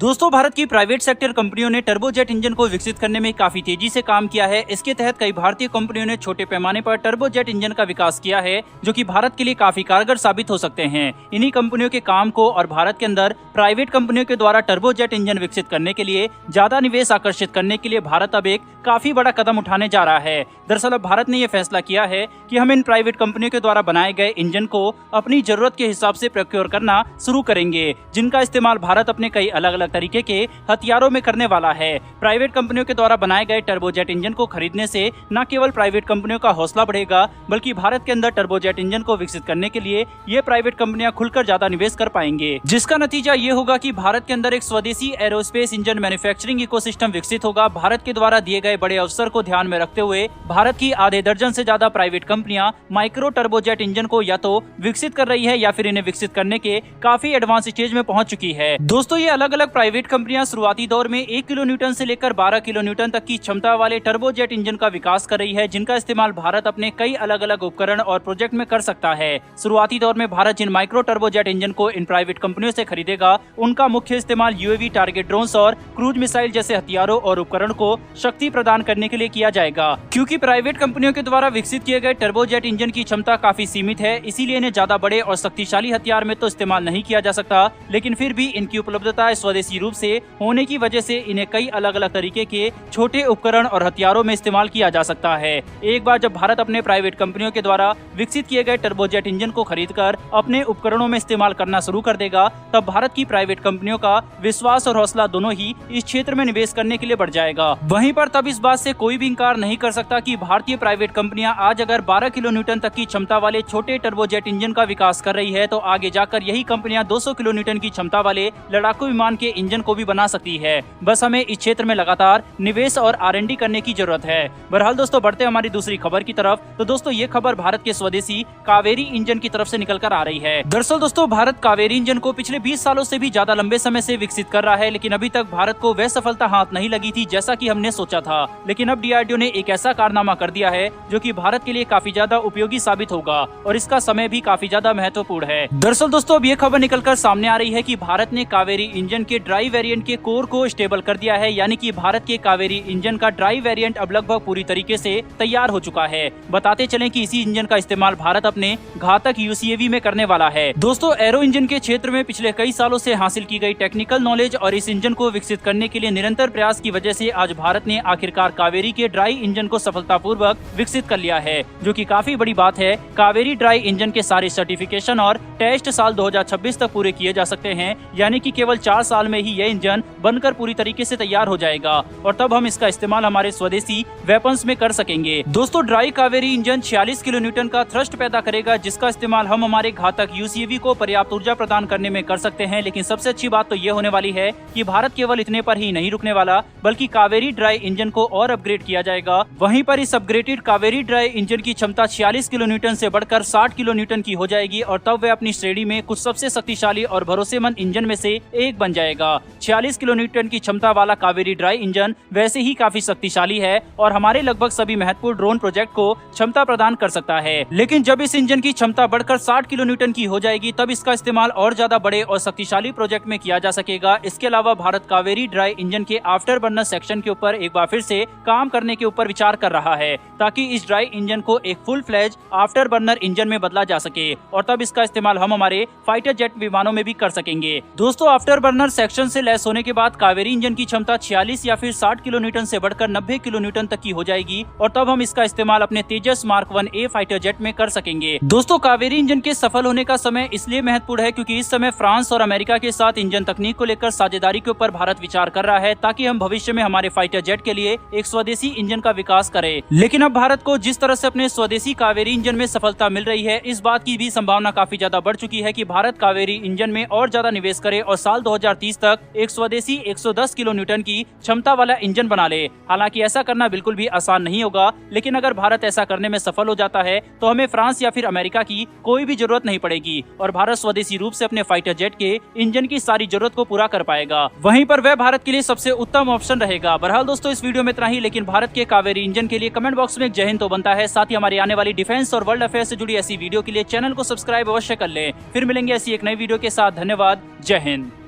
दोस्तों, भारत की private sector कंपनियों ने टर्बोजेट इंजन को विकसित करने में काफी तेजी से काम किया है। इसके तहत कई भारतीय कंपनियों ने छोटे पैमाने पर टर्बोजेट इंजन का विकास किया है, जो कि भारत के लिए काफी कारगर साबित हो सकते हैं। इन्हीं कंपनियों के काम को और भारत के अंदर प्राइवेट कंपनियों के द्वारा टर्बोजेट इंजन विकसित करने के लिए ज्यादा निवेश आकर्षित करने के लिए भारत अब एक काफी बड़ा कदम उठाने जा रहा है। दरअसल अब भारत ने यह फैसला किया है कि हम इन प्राइवेट कंपनियों के द्वारा बनाए गए इंजन को अपनी जरूरत के हिसाब से प्रोक्योर करना शुरू करेंगे, जिनका इस्तेमाल भारत अपने कई अलग अलग तरीके के हथियारों में करने वाला है। प्राइवेट कंपनियों के द्वारा बनाए गए टर्बोजेट इंजन को खरीदने से न केवल प्राइवेट कंपनियों का हौसला बढ़ेगा, बल्कि भारत के अंदर टर्बोजेट इंजन को विकसित करने के लिए ये प्राइवेट कंपनियां खुलकर ज्यादा निवेश कर पाएंगे, जिसका नतीजा ये होगा कि भारत के अंदर एक स्वदेशी एरोस्पेस इंजन मैन्युफैक्चरिंग इकोसिस्टम विकसित होगा। भारत के द्वारा दिए गए बड़े अवसर को ध्यान में रखते हुए भारत की आधे दर्जन से ज्यादा प्राइवेट कंपनियां माइक्रो टर्बोजेट इंजन को या तो विकसित कर रही है या फिर इन्हें विकसित करने के काफी एडवांस स्टेज में पहुंच चुकी है। दोस्तों, ये अलग अलग प्राइवेट कंपनियां शुरुआती दौर में 1 किलो न्यूटन से लेकर 12 किलो न्यूटन तक की क्षमता वाले टर्बोजेट इंजन का विकास कर रही है, जिनका इस्तेमाल भारत अपने कई अलग अलग उपकरण और प्रोजेक्ट में कर सकता है। शुरुआती दौर में भारत जिन माइक्रो टर्बोजेट इंजन को इन प्राइवेट कंपनियों से खरीदेगा, उनका मुख्य इस्तेमाल यूएवी टारगेट ड्रोन्स और क्रूज मिसाइल जैसे हथियारों और उपकरण को शक्ति प्रदान करने के लिए किया जाएगा। क्योंकि प्राइवेट कंपनियों के द्वारा विकसित किए गए टर्बोजेट इंजन की क्षमता काफी सीमित है, इसीलिए इन्हें ज्यादा बड़े और शक्तिशाली हथियार में तो इस्तेमाल नहीं किया जा सकता, लेकिन फिर भी इनकी उपलब्धता स्वदेशी रूप से होने की वजह से इन्हें कई अलग अलग तरीके के छोटे उपकरण और हथियारों में इस्तेमाल किया जा सकता है। एक बार जब भारत अपने प्राइवेट कंपनियों के द्वारा विकसित किए गए टर्बोजेट इंजन को खरीदकर अपने उपकरणों में इस्तेमाल करना शुरू कर देगा, तब भारत की प्राइवेट कंपनियों का विश्वास और हौसला दोनों ही इस क्षेत्र में निवेश करने के लिए बढ़ जाएगा। वहीं पर तब इस बात से कोई भी इंकार नहीं कर सकता कि भारतीय प्राइवेट कंपनियां आज अगर 12 किलो न्यूटन तक की क्षमता वाले छोटे टर्बोजेट इंजन का विकास कर रही है, तो आगे जाकर यही कंपनियां 200 किलो न्यूटन की क्षमता वाले लड़ाकू विमान के इंजन को भी बना सकती है। बस हमें इस क्षेत्र में लगातार निवेश और R&D करने की जरूरत है। बहरहाल दोस्तों, बढ़ते हमारी दूसरी खबर की तरफ। तो दोस्तों, ये खबर भारत के स्वदेशी कावेरी इंजन की तरफ से निकल कर आ रही है। दरअसल दोस्तों, भारत कावेरी इंजन को पिछले 20 सालों से भी ज्यादा लंबे समय से विकसित कर रहा है, लेकिन अभी तक भारत को वह सफलता हाथ नहीं लगी थी जैसा कि हमने सोचा था। लेकिन अब DRDO ने एक ऐसा कारनामा कर दिया है जो कि भारत के लिए काफी ज्यादा उपयोगी साबित होगा, और इसका समय भी काफी ज्यादा महत्वपूर्ण है। दरअसल दोस्तों, अब ये खबर निकलकर सामने आ रही है कि भारत ने कावेरी इंजन के ड्राई वेरिएंट के कोर को स्टेबल कर दिया है, यानी कि भारत के कावेरी इंजन का ड्राई वेरिएंट अब लगभग पूरी तरीके से तैयार हो चुका है। बताते चलें कि इसी इंजन का इस्तेमाल भारत अपने घातक UCAV में करने वाला है। दोस्तों, एरो इंजन के क्षेत्र में पिछले कई सालों से हासिल की गई टेक्निकल नॉलेज और इस इंजन को विकसित करने के लिए निरंतर प्रयास की वजह से आज भारत ने आखिरकार कावेरी के ड्राई इंजन को सफलतापूर्वक विकसित कर लिया है, जो कि काफी बड़ी बात है। कावेरी ड्राई इंजन के सारे सर्टिफिकेशन और टेस्ट साल 2026 तक पूरे किए जा सकते हैं, यानी कि केवल 4 साल में ही यह इंजन बनकर पूरी तरीके से तैयार हो जाएगा, और तब हम इसका इस्तेमाल हमारे स्वदेशी वेपन्स में कर सकेंगे। दोस्तों, dry Kaveri engine 46 kilo Newton का थ्रस्ट पैदा करेगा, जिसका इस्तेमाल हम हमारे घातक UCAV को पर्याप्त ऊर्जा प्रदान करने में कर सकते हैं। लेकिन सबसे अच्छी बात तो ये होने वाली है कि भारत केवल इतने पर ही नहीं रुकने वाला, बल्कि कावेरी ड्राई इंजन को और अपग्रेड किया जाएगा। वहीं पर इस अपग्रेडेड कावेरी ड्राई इंजन की क्षमता 46 किलो न्यूटन से बढ़कर 60 किलो न्यूटन की हो जाएगी, और तब वह अपनी श्रेणी में कुछ सबसे शक्तिशाली और भरोसेमंद इंजन में से एक बन जाएगा। 46 किलो न्यूटन की क्षमता वाला कावेरी ड्राई इंजन वैसे ही काफी शक्तिशाली है और हमारे लगभग सभी महत्वपूर्ण ड्रोन प्रोजेक्ट को क्षमता प्रदान कर सकता है। लेकिन जब इस इंजन की क्षमता बढ़कर 60 किलो न्यूटन की हो जाएगी, तब इसका इस्तेमाल और ज्यादा बड़े और शक्तिशाली प्रोजेक्ट में किया जा सकेगा। इसके अलावा भारत कावेरी ड्राई इंजन के आफ्टर बर्नर सेक्शन के ऊपर एक बार फिर से काम करने के ऊपर विचार कर रहा है, ताकि इस ड्राई इंजन को एक full fledge afterburner engine में बदला जा सके, और तब इसका इस्तेमाल हम हमारे फाइटर जेट विमानों में भी कर सकेंगे। दोस्तों, आफ्टर बर्नर सेक्शन से लैस होने के बाद कावेरी इंजन की क्षमता 46 या फिर 60 किलो न्यूटन से बढ़कर 90 किलो न्यूटन तक की हो जाएगी, और तब हम इसका इस्तेमाल अपने तेजस मार्क 1A फाइटर जेट में कर सकेंगे। दोस्तों, कावेरी इंजन के सफल होने का समय इसलिए महत्वपूर्ण है क्योंकि इस समय फ्रांस और अमेरिका के साथ इंजन तकनीक को लेकर साझेदारी के ऊपर भारत विचार कर रहा है, ताकि हम भविष्य में हमारे फाइटर जेट के लिए एक स्वदेशी इंजन का विकास करें। लेकिन अब भारत को जिस तरह से अपने स्वदेशी कावेरी इंजन में सफलता मिल रही है, इस बात की भी संभावना काफी ज्यादा बढ़ चुकी है कि भारत कावेरी इंजन में और ज्यादा निवेश करे और साल 2030 तक एक स्वदेशी 110 किलो न्यूटन की क्षमता वाला इंजन बना ले। हालांकि ऐसा करना बिल्कुल भी आसान नहीं होगा, लेकिन अगर भारत ऐसा करने में सफल हो जाता है तो हमें फ्रांस या फिर अमेरिका की कोई भी जरूरत नहीं पड़ेगी, और भारत स्वदेशी रूप से अपने फाइटर जेट के इंजन की सारी जरूरत को पूरा कर पाएगा। वहीं पर वह भारत के लिए सबसे उत्तम ऑप्शन रहेगा। बहरहाल दोस्तों, इस वीडियो में इतना ही, लेकिन भारत के कावेरी इंजन के लिए कमेंट बॉक्स में एक जय हिंद तो बनता है। साथ ही हमारी आने वाली डिफेंस और वर्ल्ड अफेयर से जुड़ी ऐसी वीडियो के लिए चैनल को सब्सक्राइब अवश्य कर लें। फिर मिलेंगे ऐसी एक नई वीडियो के साथ। धन्यवाद। जय हिंद।